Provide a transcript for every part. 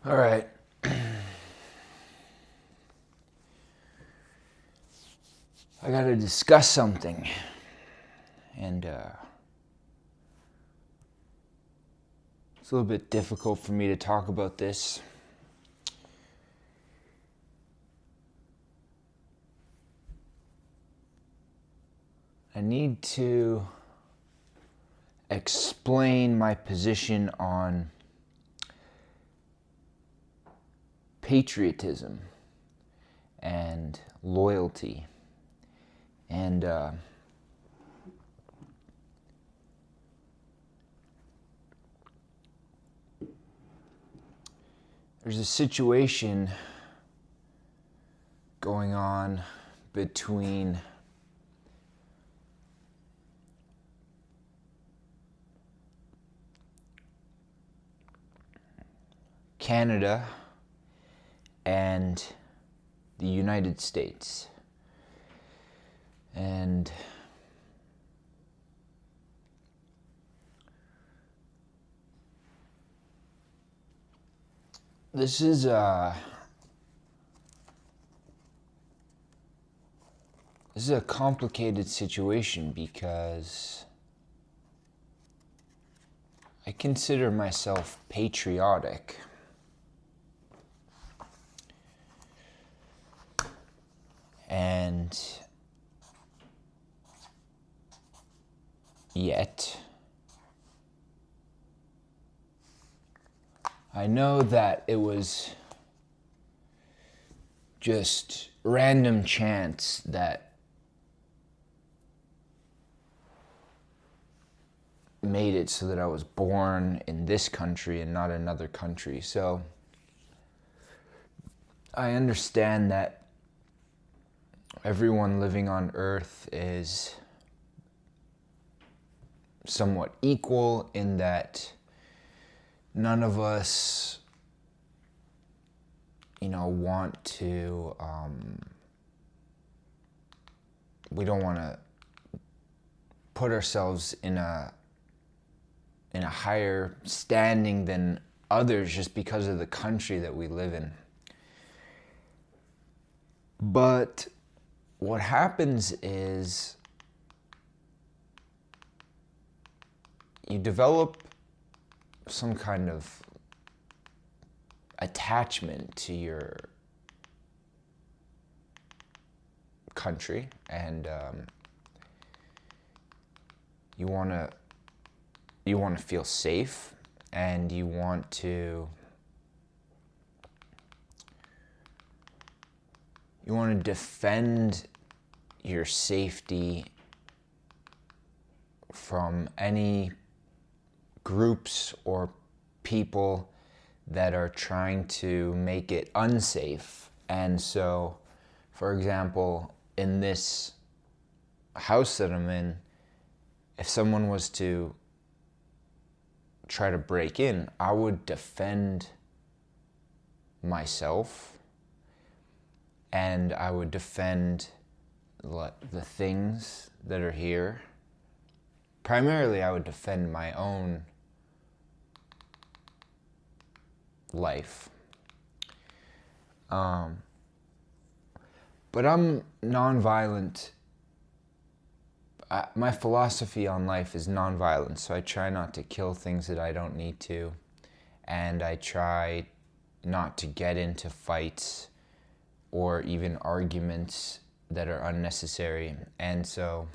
All right. I gotta discuss something. And it's a little bit difficult for me to talk about this. I need to explain my position on patriotism and loyalty. And there's a situation going on between Canada and the United States. And this is a complicated situation because I consider myself patriotic. And yet, I know that it was just random chance that made it so that I was born in this country and not another country. So I understand that everyone living on Earth is somewhat equal in that none of us, want to, we don't want to put ourselves in a higher standing than others just because of the country that we live in. But what happens is you develop some kind of attachment to your country, and you want to feel safe, and you want to defend your safety from any groups or people that are trying to make it unsafe. And so, for example, in this house that I'm in, if someone was to try to break in, I would defend myself, and I would defend the things that are here. Primarily, I would defend my own life. But I'm nonviolent. My philosophy on life is nonviolence, so I try not to kill things that I don't need to, and I try not to get into fights or even arguments that are unnecessary. And so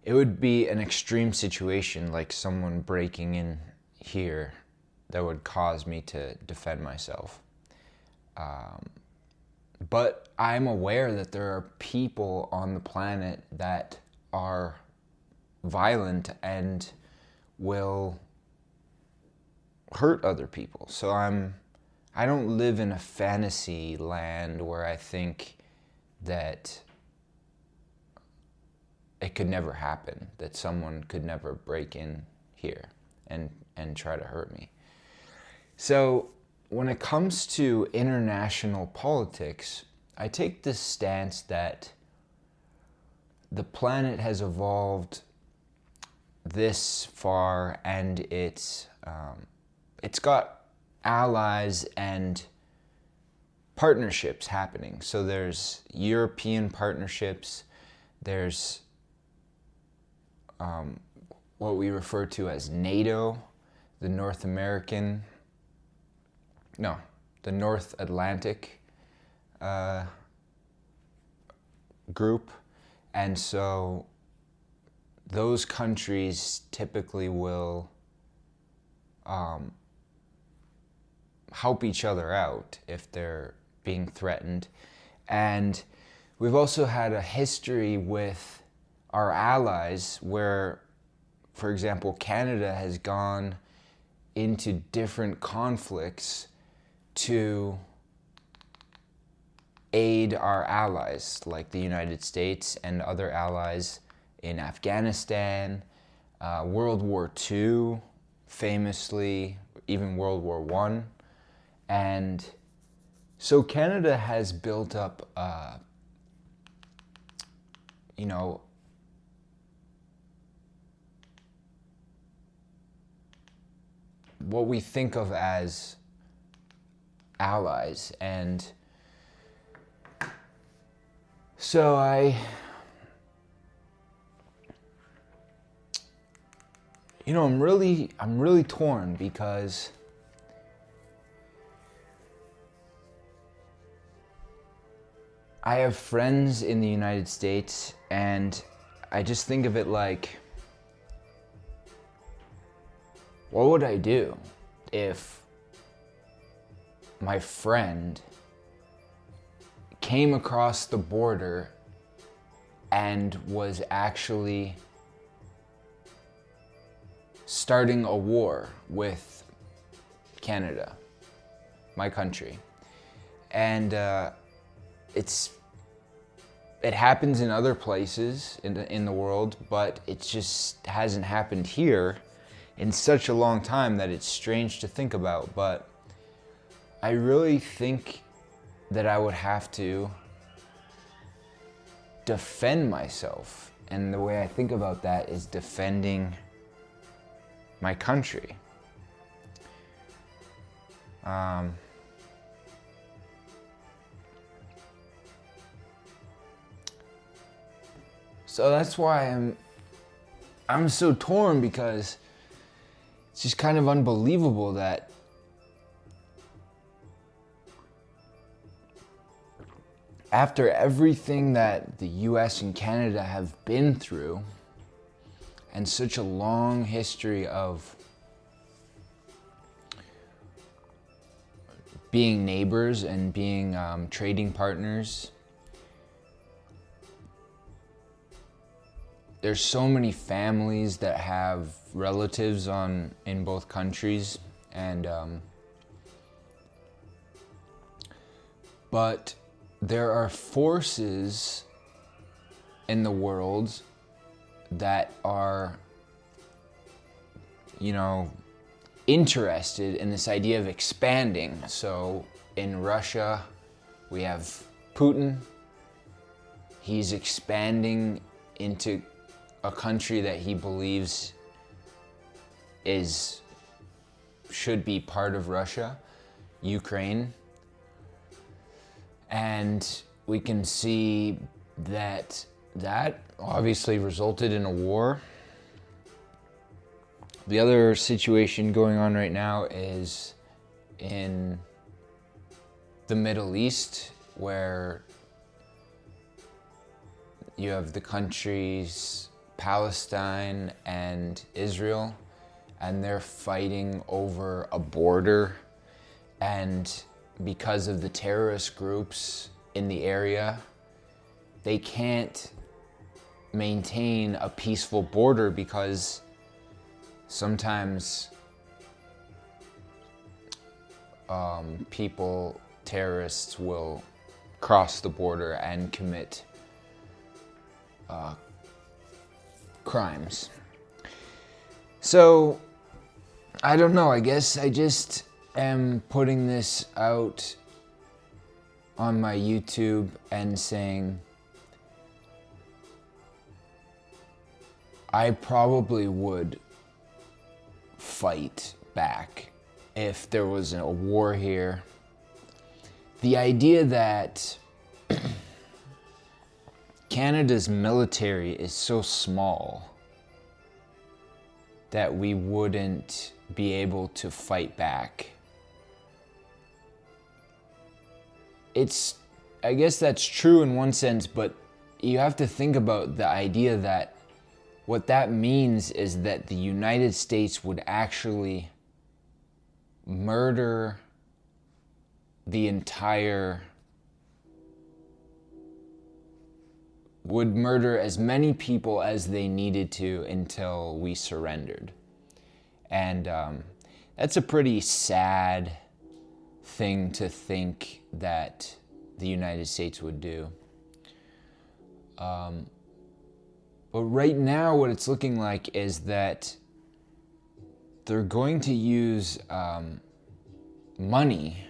it would be an extreme situation, like someone breaking in here, that would cause me to defend myself. But I'm aware that there are people on the planet that are violent and will hurt other people. So I don't live in a fantasy land where I think that it could never happen, that someone could never break in here and try to hurt me. So when it comes to international politics, I take this stance that the planet has evolved this far, and it's got allies and partnerships happening. So there's European partnerships, there's what we refer to as NATO, the North Atlantic group. And so those countries typically will help each other out if they're being threatened. And we've also had a history with our allies where, for example, Canada has gone into different conflicts to aid our allies, like the United States and other allies in Afghanistan, World War II, famously, even World War I. And so Canada has built up, what we think of as allies. And so I'm really torn, because I have friends in the United States, and I just think of it like, what would I do if my friend came across the border and was actually starting a war with Canada, my country? And it happens in other places in the world, but it just hasn't happened here in such a long time that it's strange to think about. But I really think that I would have to defend myself. And the way I think about that is defending my country. So that's why I'm so torn, because it's just kind of unbelievable that after everything that the US and Canada have been through, and such a long history of being neighbors and being trading partners, there's so many families that have relatives in both countries, and but there are forces in the world that are, interested in this idea of expanding. So in Russia, we have Putin. He's expanding into a country that he believes should be part of Russia, Ukraine. And we can see that obviously resulted in a war. The other situation going on right now is in the Middle East, where you have the countries Palestine and Israel, and they're fighting over a border. And because of the terrorist groups in the area, they can't maintain a peaceful border, because sometimes terrorists will cross the border and commit crimes. So, I don't know, I guess I just am putting this out on my YouTube and saying I probably would fight back if there was a war here. The idea that Canada's military is so small that we wouldn't be able to fight back. I guess that's true in one sense, but you have to think about the idea that what that means is that the United States would actually murder would murder as many people as they needed to until we surrendered. And that's a pretty sad thing to think that the United States would do. But right now what it's looking like is that they're going to use money,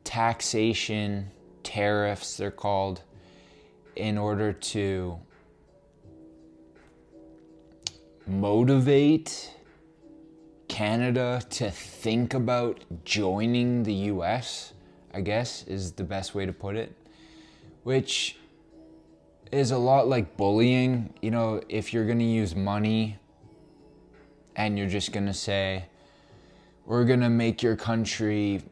taxation, tariffs they're called, in order to motivate Canada to think about joining the US, I guess is the best way to put it, which is a lot like bullying. You know, if you're going to use money and you're just going to say, we're going to make your country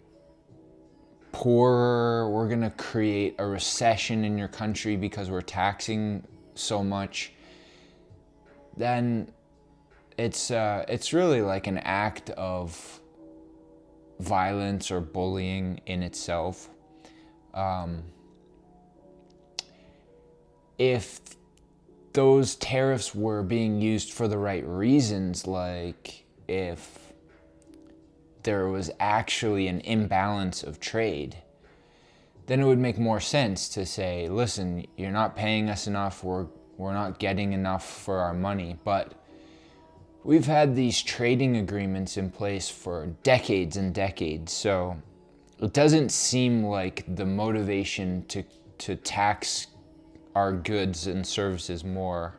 poorer, we're going to create a recession in your country because we're taxing so much, then it's really like an act of violence or bullying in itself. If those tariffs were being used for the right reasons, like if there was actually an imbalance of trade, then it would make more sense to say, listen, you're not paying us enough, we're not getting enough for our money. But we've had these trading agreements in place for decades and decades, so it doesn't seem like the motivation to tax our goods and services more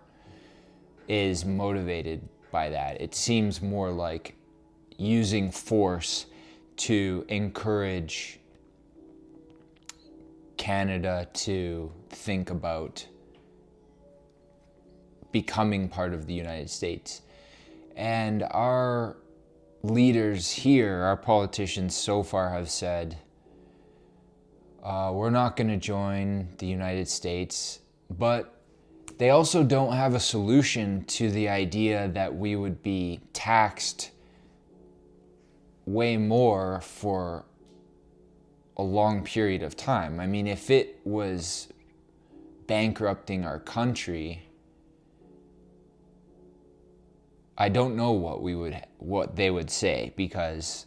is motivated by that. It seems more like using force to encourage Canada to think about becoming part of the United States. And our leaders here, our politicians so far have said, we're not going to join the United States, but they also don't have a solution to the idea that we would be taxed way more for a long period of time. I mean, if it was bankrupting our country, I don't know what they would say, because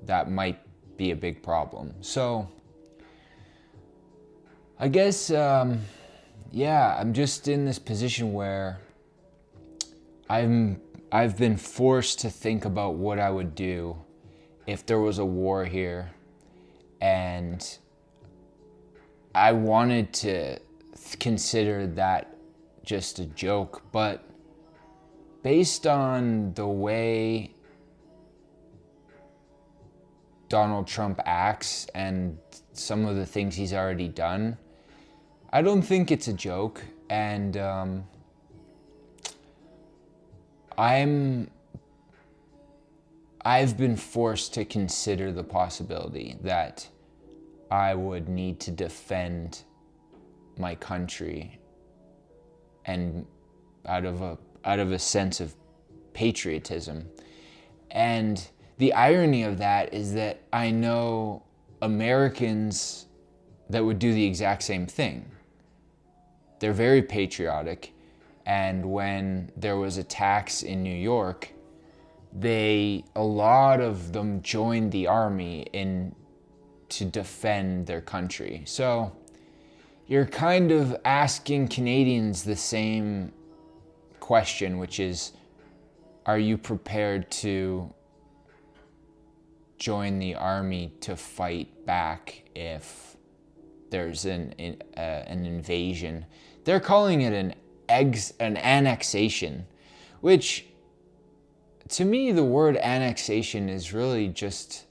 that might be a big problem. So I guess, I'm just in this position where I've been forced to think about what I would do if there was a war here, and I wanted to consider that just a joke, but based on the way Donald Trump acts and some of the things he's already done, I don't think it's a joke. And I've been forced to consider the possibility that I would need to defend my country, and out of a sense of patriotism. And the irony of that is that I know Americans that would do the exact same thing. They're very patriotic, and when there was attacks in New York, a lot of them joined the army to defend their country. So you're kind of asking Canadians the same question, which is, are you prepared to join the army to fight back if there's an invasion? They're calling it an annexation, which to me, the word annexation is really just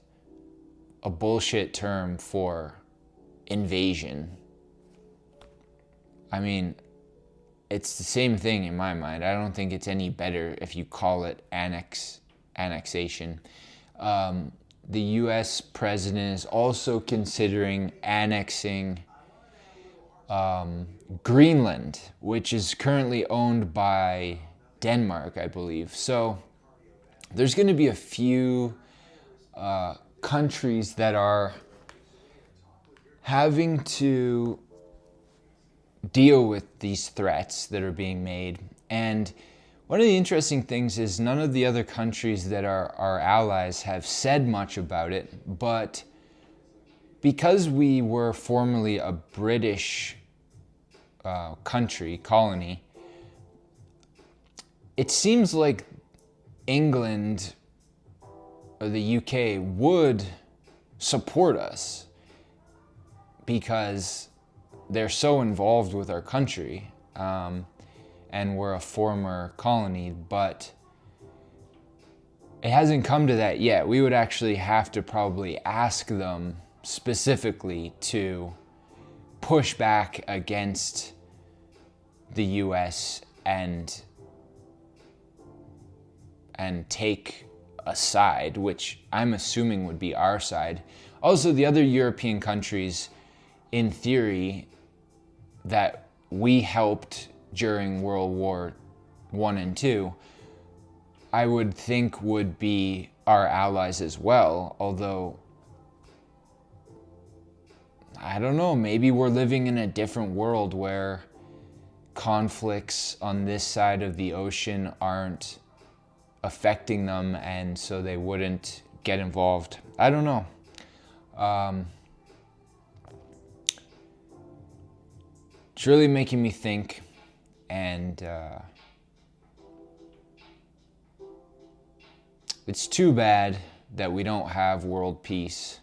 a bullshit term for invasion. I mean, it's the same thing in my mind. I don't think it's any better if you call it annexation. The U.S. president is also considering annexing Greenland, which is currently owned by Denmark, I believe. So there's going to be a few countries that are having to deal with these threats that are being made. And one of the interesting things is none of the other countries that are our allies have said much about it, but because we were formerly a British colony, it seems like England or the UK would support us because they're so involved with our country, and we're a former colony, but it hasn't come to that yet. We would actually have to probably ask them specifically to push back against the US and take a side, which I'm assuming would be our side. Also, the other European countries, in theory, that we helped during World War I and II, I would think would be our allies as well, although I don't know, maybe we're living in a different world where conflicts on this side of the ocean aren't affecting them, and so they wouldn't get involved. I don't know. It's really making me think, and it's too bad that we don't have world peace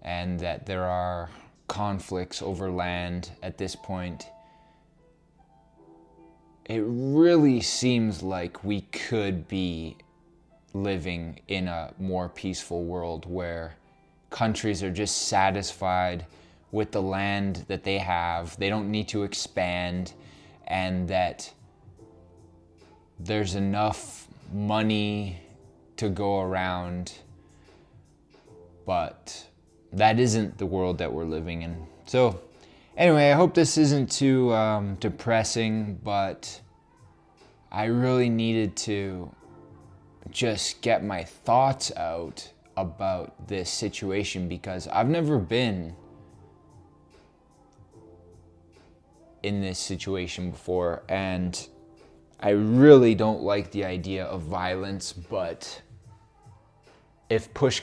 and that there are conflicts over land at this point. It really seems like we could be living in a more peaceful world where countries are just satisfied with the land that they have. They don't need to expand, and that there's enough money to go around. But that isn't the world that we're living in. So anyway, I hope this isn't too depressing, but I really needed to just get my thoughts out about this situation because I've never been in this situation before, and I really don't like the idea of violence, but if push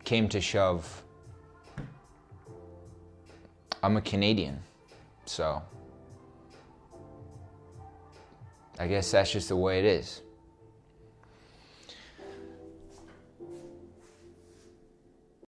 came to shove, I'm a Canadian, so I guess that's just the way it is.